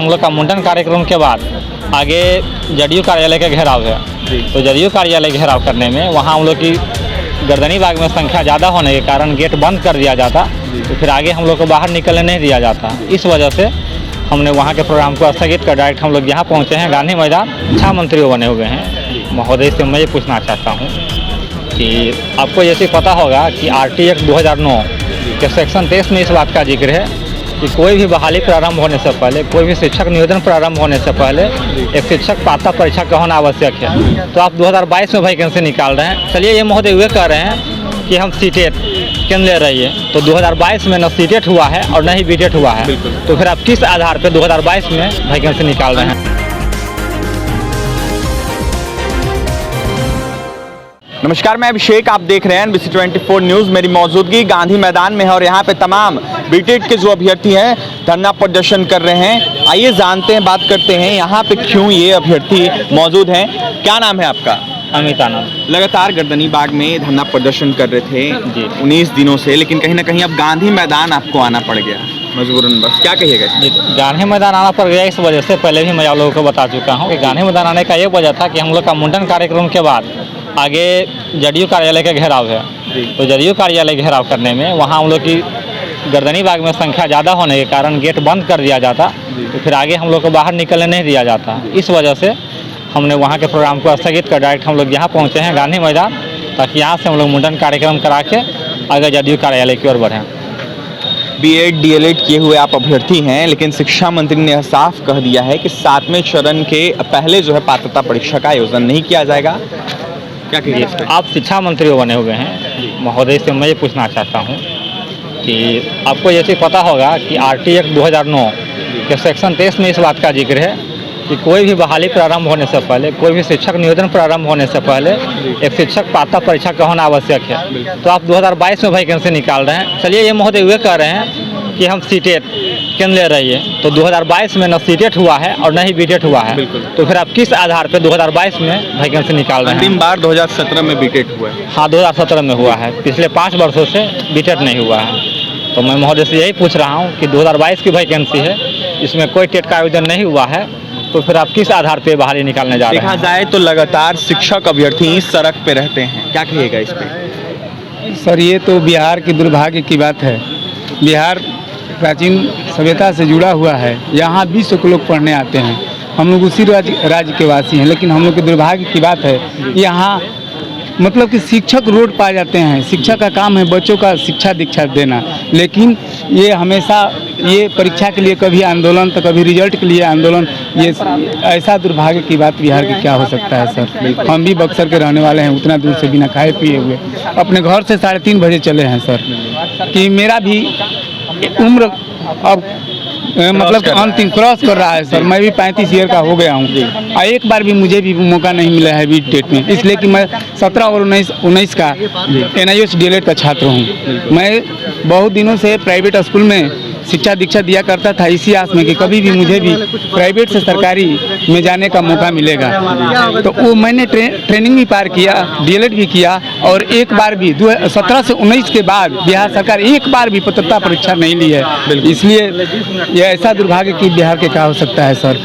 हम लोग का मुंडन कार्यक्रम के बाद आगे जदयू कार्यालय का घेराव है। तो जदयू कार्यालय घेराव करने में वहाँ हम लोग की गर्दनी बाग में संख्या ज़्यादा होने के कारण गेट बंद कर दिया जाता, तो फिर आगे हम लोग को बाहर निकलने नहीं दिया जाता। इस वजह से हमने वहाँ के प्रोग्राम को स्थगित कर डायरेक्ट हम लोग यहाँ पहुँचे हैं गांधी मैदान। 6 मंत्री बने हुए हैं। महोदय से मैं ये पूछना चाहता हूँ कि आपको जैसे पता होगा कि RT एक्ट 2009 के सेक्शन 23 में इस बात का जिक्र है कि कोई भी बहाली प्रारंभ होने से पहले, कोई भी शिक्षक नियोजन प्रारंभ होने से पहले एक शिक्षक पात्रता परीक्षा का होना आवश्यक है। तो आप 2022 में वैकेंसी निकाल रहे हैं। चलिए ये महोदय वे कह रहे हैं कि हम सीटेट केंद्र ले रही है, तो 2022 में न सीटेट हुआ है और न ही बीटेट हुआ है, तो फिर आप किस आधार पर 2022 में वैकेंसी निकाल रहे हैं? नमस्कार, मैं अभिषेक, आप देख रहे हैं NBC 24 न्यूज़। मेरी मौजूदगी गांधी मैदान में है और यहाँ पे तमाम बीटेट के जो अभ्यर्थी हैं धरना प्रदर्शन कर रहे हैं। आइए जानते हैं, बात करते हैं यहाँ पे क्यों ये अभ्यर्थी मौजूद हैं। क्या नाम है आपका? अमित आनंद। लगातार गर्दनी बाग में धरना प्रदर्शन कर रहे थे जी 19 दिनों से, लेकिन कहीं ना कहीं अब गांधी मैदान आपको आना पड़ गया मजबूरन, बस क्या कहिएगा? गांधी मैदान आना पड़ गया इस वजह से, पहले भी मैं आप लोगों को बता चुका हूँ कि गांधी मैदान आने का ये वजह था कि हम लोग का मुंडन कार्यक्रम के बाद आगे जदयू कार्यालय का घेराव है। तो जदयू कार्यालय घेराव करने में वहाँ हम लोग की गर्दनी बाग में संख्या ज़्यादा होने के कारण गेट बंद कर दिया जाता, तो फिर आगे हम लोग को बाहर निकलने नहीं दिया जाता। इस वजह से हमने वहाँ के प्रोग्राम को स्थगित कर डायरेक्ट हम लोग यहाँ पहुँचे हैं गांधी मैदान, ताकि यहाँ से हम लोग मुंडन कार्यक्रम करा के आगे जदयू कार्यालय की ओर बढ़ें। B.Ed D.LED किए हुए आप अभ्यर्थी हैं, लेकिन शिक्षा मंत्री ने साफ कह दिया है कि 7वें चरण के पहले जो है पात्रता परीक्षा का आयोजन नहीं किया जाएगा। क्या कहिए? आप शिक्षा मंत्री बने हुए हैं। महोदय से मैं ये पूछना चाहता हूँ कि आपको जैसे पता होगा कि RT एक्ट 2009 के सेक्शन 23 में इस बात का जिक्र है कि कोई भी बहाली प्रारंभ होने से पहले, कोई भी शिक्षक नियोजन प्रारंभ होने से पहले एक शिक्षक पात्रता परीक्षा का होना आवश्यक है। तो आप 2022 में वैकेंसी निकाल रहे हैं। चलिए ये महोदय वे कह रहे हैं कि हम सीटेट केंद्र ले रही है, तो 2022 में न सीटेट हुआ है और न ही बीटेट हुआ है, तो फिर आप किस आधार पर 2022 में वैकेंसी निकाल रहे हैं? अंतिम बार 2017 में बीटेट हुआ है। हाँ, 2017 में हुआ है। पिछले 5 वर्षों से बीटेट नहीं हुआ है। तो मैं महोदय से यही पूछ रहा हूँ कि 2022 की वैकेंसी है, इसमें कोई टेट का आयोजन नहीं हुआ है, तो फिर आप किस आधार पे बहाली निकालने जा रहे हैं? देखा जाए तो लगातार शिक्षक अभ्यर्थी इस सड़क पे रहते हैं। क्या कहिएगा इस पे? सर, ये तो बिहार की दुर्भाग्य की बात है। बिहार प्राचीन सभ्यता से जुड़ा हुआ है। यहाँ विश्व के लोग पढ़ने आते हैं। हम लोग उसी राज्य के वासी हैं, लेकिन हम लोग के दुर्भाग्य की बात है यहाँ मतलब कि शिक्षक रोड पा जाते हैं। शिक्षक का काम है बच्चों का शिक्षा दीक्षा देना, लेकिन ये हमेशा ये परीक्षा के लिए कभी आंदोलन तो कभी रिजल्ट के लिए आंदोलन। ये ऐसा दुर्भाग्य की बात बिहार की क्या हो सकता है सर? हम भी बक्सर के रहने वाले हैं, उतना दूर से बिना खाए पिए हुए अपने घर से 3:30 बजे चले हैं सर। कि मेरा भी उम्र अब मतलब अंतिम क्रॉस कर रहा है सर। मैं भी 35 ईयर का हो गया हूँ और एक बार भी मुझे भी मौका नहीं मिला है बीटेट में, इसलिए कि मैं 17 और 19 का NIOS D.LED का छात्र हूँ। मैं बहुत दिनों से प्राइवेट स्कूल में शिक्षा दीक्षा दिया करता था, इसी आस में कि कभी भी मुझे भी प्राइवेट से सरकारी में जाने का मौका मिलेगा। तो वो मैंने ट्रेनिंग भी पार किया, D.LED भी किया, और एक बार भी 17 से 19 के बाद बिहार सरकार एक बार भी पात्रता परीक्षा नहीं ली है। इसलिए यह ऐसा दुर्भाग्य कि बिहार के क्या हो सकता है सर।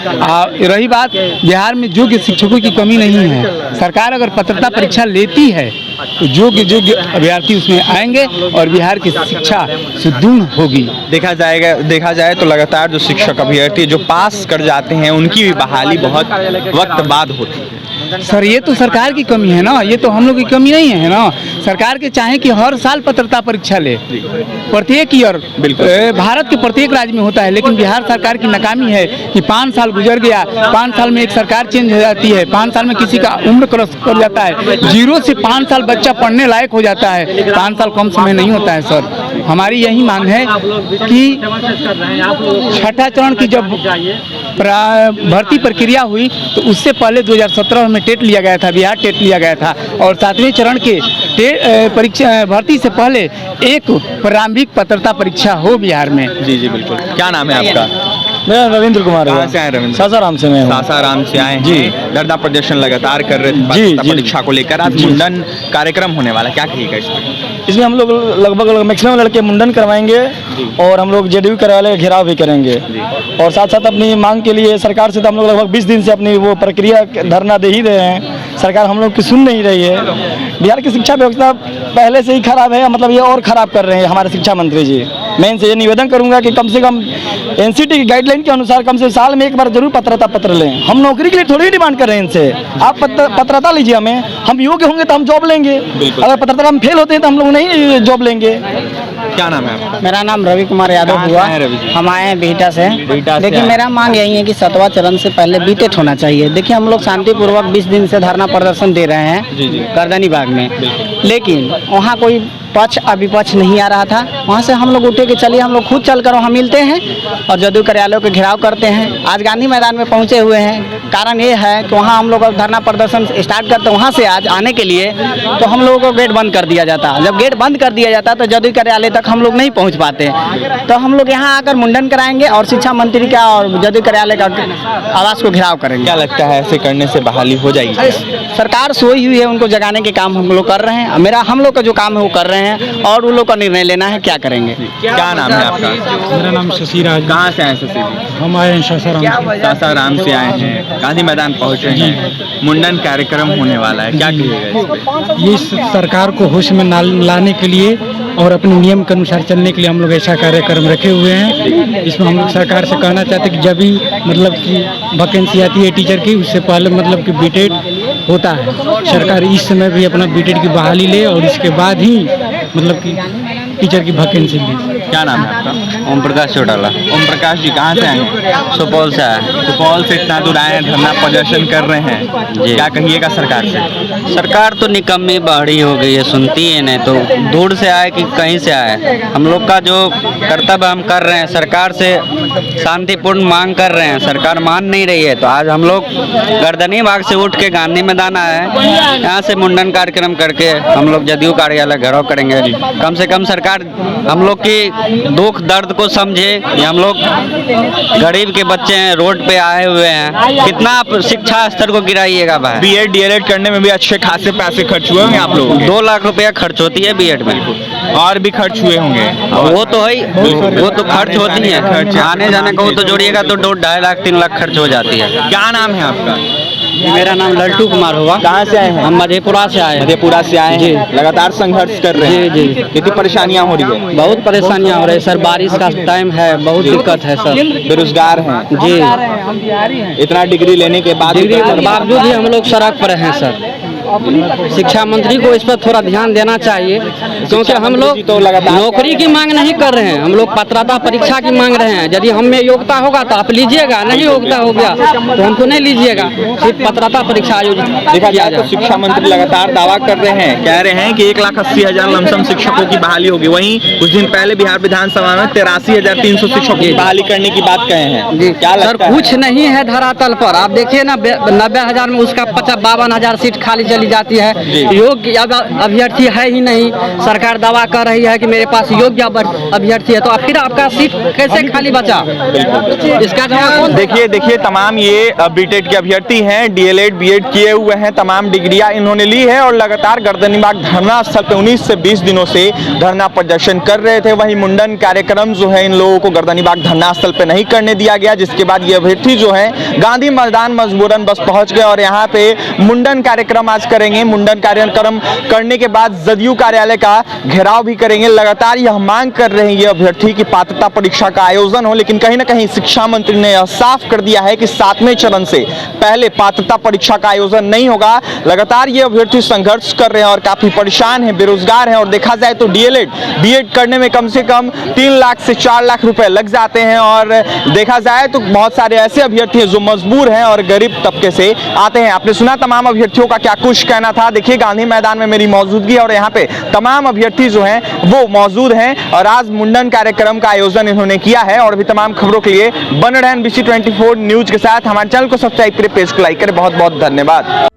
रही बात, बिहार में योग्य शिक्षकों की कमी नहीं है। सरकार अगर पात्रता परीक्षा लेती है तो योग्य अभ्यर्थी उसमें आएंगे और बिहार की शिक्षा सुदृढ़ होगी। देखा जाए तो लगातार जो शिक्षक अभ्यर्थी जो पास कर जाते हैं उनकी भी बहाली बहुत वक्त बाद होती है। सर, ये तो सरकार की कमी है ना, ये तो हम लोग की कमी नहीं है ना। सरकार के चाहे कि हर साल पात्रता परीक्षा ले, प्रत्येक ईयर भारत के प्रत्येक राज्य में होता है, लेकिन बिहार सरकार की नाकामी है कि 5 साल गुजर गया, 5 साल में एक सरकार चेंज हो जाती है, 5 साल में किसी का उम्र क्रॉस कर जाता है, 0 से 5 साल बच्चा पढ़ने लायक हो जाता है। 5 साल कम समय नहीं होता है सर। हमारी यही मांग है कि 6ठा चरण की जब भर्ती प्रक्रिया हुई तो उससे पहले 2017 में टेट लिया गया था, बिहार टेट लिया गया था, और 7वें चरण के परीक्षा भर्ती से पहले एक प्रारंभिक पात्रता परीक्षा हो बिहार में। जी बिल्कुल। क्या नाम है आपका? मेरा रविंद्र कुमार कहाँ से आए रविंद्र? सासाराम से मैं हूँ। सासाराम से आए जी। हैं। धरना प्रदर्शन लगातार कर रहे थे जी, पात्रता जी। परीक्षा को लेकर। आज जी। मुंडन कार्यक्रम होने वाला, क्या कहिएगा इसमें? इसमें हम लोग लगभग मैक्सिमम लड़के मुंडन करवाएंगे और हम लोग जेडीयू कार्यालय का घेराव भी करेंगे और साथ साथ अपनी मांग के लिए सरकार से तो हम लोग लगभग 20 दिन से अपनी वो प्रक्रिया धरना दे ही रहे हैं। सरकार हम लोग की सुन नहीं रही है। बिहार की शिक्षा व्यवस्था पहले से ही खराब है, मतलब ये और खराब कर रहे हैं हमारे शिक्षा मंत्री जी। मैं इनसे ये निवेदन करूंगा कि कम से कम एनसीटी की गाइडलाइन के अनुसार कम से साल में एक बार जरूर पात्रता पत्र लें। हम नौकरी के लिए थोड़ी डिमांड कर रहे हैं इनसे। आप पात्रता लीजिए, हमें हम योग्य होंगे तो हम जॉब लेंगे, अगर पात्रता हम फेल होते हैं तो हम लोग नहीं जॉब लेंगे। क्या नाम है आपका? मेरा नाम रवि कुमार यादव कहाँ से हुआ। आए हैं रवि जी? हम आए हैं बिहटा से। बिहटा से देखिए आए। मेरा मांग यही है कि 7वां चरण से पहले बीटेट होना चाहिए। देखिए हम लोग शांतिपूर्वक 20 दिन से धरना प्रदर्शन दे रहे हैं जी, जी। गर्दनी बाग में, लेकिन वहाँ कोई पक्ष अविपक्ष नहीं आ रहा था। वहाँ से हम लोग उठे कि चलिए हम लोग खुद चलकर वहाँ मिलते हैं और जदयू कार्यालयों के घेराव करते हैं। आज गांधी मैदान में पहुँचे हुए हैं। कारण ये है कि वहाँ हम लोग अब धरना प्रदर्शन स्टार्ट करते हैं। वहाँ से आज आने के लिए तो हम लोगों को गेट बंद कर दिया जाता। जब गेट बंद कर दिया जाता तो जदयू कार्यालय तक हम लोग नहीं पहुँच पाते। तो हम लोग यहाँ आकर मुंडन कराएंगे और शिक्षा मंत्री का और जदयू कार्यालय का आवास को घेराव करेंगे। क्या लगता है ऐसे करने से बहाली हो जाएगी? अरे सरकार सोई हुई है, उनको जगाने के काम हम लोग कर रहे हैं। हम लोग का जो काम है वो कर रहे हैं और उन लोग का निर्णय लेना है क्या करेंगे। क्या नाम है आपका? मेरा नाम शशिराज। कहाँ से आए शशि जी? हम आए हैं सासाराम से। सासाराम से आए हैं, गांधी मैदान पहुँचे हैं। मुंडन कार्यक्रम होने वाला है, क्या कहिएगा इस पे? ये सरकार को होश में लाने के लिए और अपने नियम के अनुसार चलने के लिए हम लोग ऐसा कार्यक्रम रखे हुए हैं। इसमें हम लोग सरकार से कहना चाहते हैं कि जब भी मतलब कि वैकेंसी आती है टीचर की, उससे पहले मतलब कि बीटेड होता है। सरकार इस समय भी अपना बीटेड की बहाली ले और इसके बाद ही मतलब कि टीचर की वैकेंसी ली। क्या नाम है आपका? ओम प्रकाश चौटाला। ओम प्रकाश जी कहाँ से आए हैं? सुपौल से आए। सुपौल से इतना दूर आए हैं, धरना प्रदर्शन कर रहे हैं, जी। क्या कहिएगा सरकार से? सरकार तो निकम्मी बाड़ी हो गई है, सुनती है नहीं। तो दूर से आए कि कहीं से आए, हम लोग का जो कर्तव्य हम कर रहे हैं, सरकार से शांतिपूर्ण मांग कर रहे हैं, सरकार मान नहीं रही है। तो आज हम लोग गर्दनी बाग से उठ के गांधी मैदान आए हैं। यहाँ से मुंडन कार्यक्रम करके हम लोग जदयू कार्यालय घेराव करेंगे। कम से कम सरकार हम लोग की दुख दर्द को समझे। हम लोग गरीब के बच्चे हैं, रोड पे आए हुए हैं, कितना आप शिक्षा स्तर को गिराइएगा भाई। बीएड डीएलएड करने में भी अच्छे खासे पैसे खर्च हुए होंगे आप लोगों के? 2 लाख रुपया खर्च होती है बीएड में। और भी खर्च हुए होंगे? वो तो है, वो तो खर्च होती है। खर्च- आने जाने को तो जोड़िएगा तो 2-2.5 लाख 3 लाख खर्च हो जाती है। क्या नाम है आपका? मेरा नाम लल्टू कुमार हुआ। कहाँ से आए हैं? हम मधेपुरा से आए हैं। मधेपुरा से आए जी। हैं, लगातार संघर्ष कर रहे हैं। जी, जी। कितनी परेशानियां हो रही है? बहुत परेशानियां हो रही है सर, बारिश का टाइम है, बहुत दिक्कत है सर। बेरोजगार हैं जी, इतना डिग्री लेने के बाद डिग्री के बावजूद भी हम लोग सड़क पर हैं सर। शिक्षा मंत्री को इस पर थोड़ा ध्यान देना चाहिए, क्योंकि हम लोग तो लगातार नौकरी की मांग नहीं कर रहे हैं, हम लोग पात्रता परीक्षा की मांग रहे हैं। यदि हम में योग्यता होगा तो आप लीजिएगा, नहीं योग्यता हो गया तो हमको नहीं लीजिएगा। सिर्फ पात्रता परीक्षा आयोजित देखा किया जाए तो जाए। शिक्षा मंत्री लगातार दावा कर रहे हैं, कह रहे हैं कि 1,80,000 लमसम शिक्षकों की बहाली होगी। वहीं कुछ दिन पहले बिहार विधानसभा में 83,300 शिक्षकों की बहाली करने की बात कहे हैं। क्या सर लगता है? कुछ नहीं है धरातल पर। आप देखिए ना, 90,000 में उसका 52,000 सीट खाली चली जाती है। योग्य अभ्यर्थी है ही नहीं। सरकार दावा कर रही है कि मेरे पास योग्य अभ्यर्थी है, तो फिर आपका सीट कैसे खाली बचा? इसका जवाब कौन? देखिए तमाम ये बीटेड के अभ्यर्थी हैं, डीएलएड बीएड किए हुए हैं, तमाम डिग्रियां इन्होंने ली है और लगातार गर्दनीबाग धरना स्थल पे 19 से 20 दिनों से धरना प्रदर्शन कर रहे थे। वहीं मुंडन कार्यक्रम जो है इन लोगों को गर्दनीबाग धरना स्थल पे नहीं करने दिया गया, जिसके बाद ये अभ्यर्थी जो है गांधी मैदान मजबूरन बस पहुंच गए और यहाँ पे मुंडन कार्यक्रम आज करेंगे। मुंडन कार्यक्रम करने के बाद जदयू कार्यालय का घेराव भी करेंगे। लगातार यह मांग कर रहे हैं ये अभ्यर्थी की पात्रता परीक्षा का आयोजन हो, लेकिन कहीं ना कहीं शिक्षा मंत्री ने यह साफ कर दिया है कि 7वें चरण से पहले पात्रता परीक्षा का आयोजन नहीं होगा। लगातार ये अभ्यर्थी संघर्ष कर रहे हैं और काफी परेशान हैं, बेरोजगार हैं और देखा जाए तो डीएलएड बीएड करने में कम से कम 3 लाख से 4 लाख रुपए लग जाते हैं और देखा जाए तो बहुत सारे ऐसे अभ्यर्थी हैं जो मजबूर हैं और गरीब तबके से आते हैं। आपने सुना तमाम अभ्यर्थियों का क्या कुछ कहना था। देखिए गांधी मैदान में मेरी मौजूदगी और यहाँ पे तमाम अभ्यर्थी जो हैं वो मौजूद हैं और आज मुंडन कार्यक्रम का आयोजन इन्होंने किया है। और भी तमाम खबरों के लिए बने रहें NBC 24 न्यूज के साथ। हमारे चैनल को सब्सक्राइब करें, पेज को लाइक करें। बहुत बहुत धन्यवाद।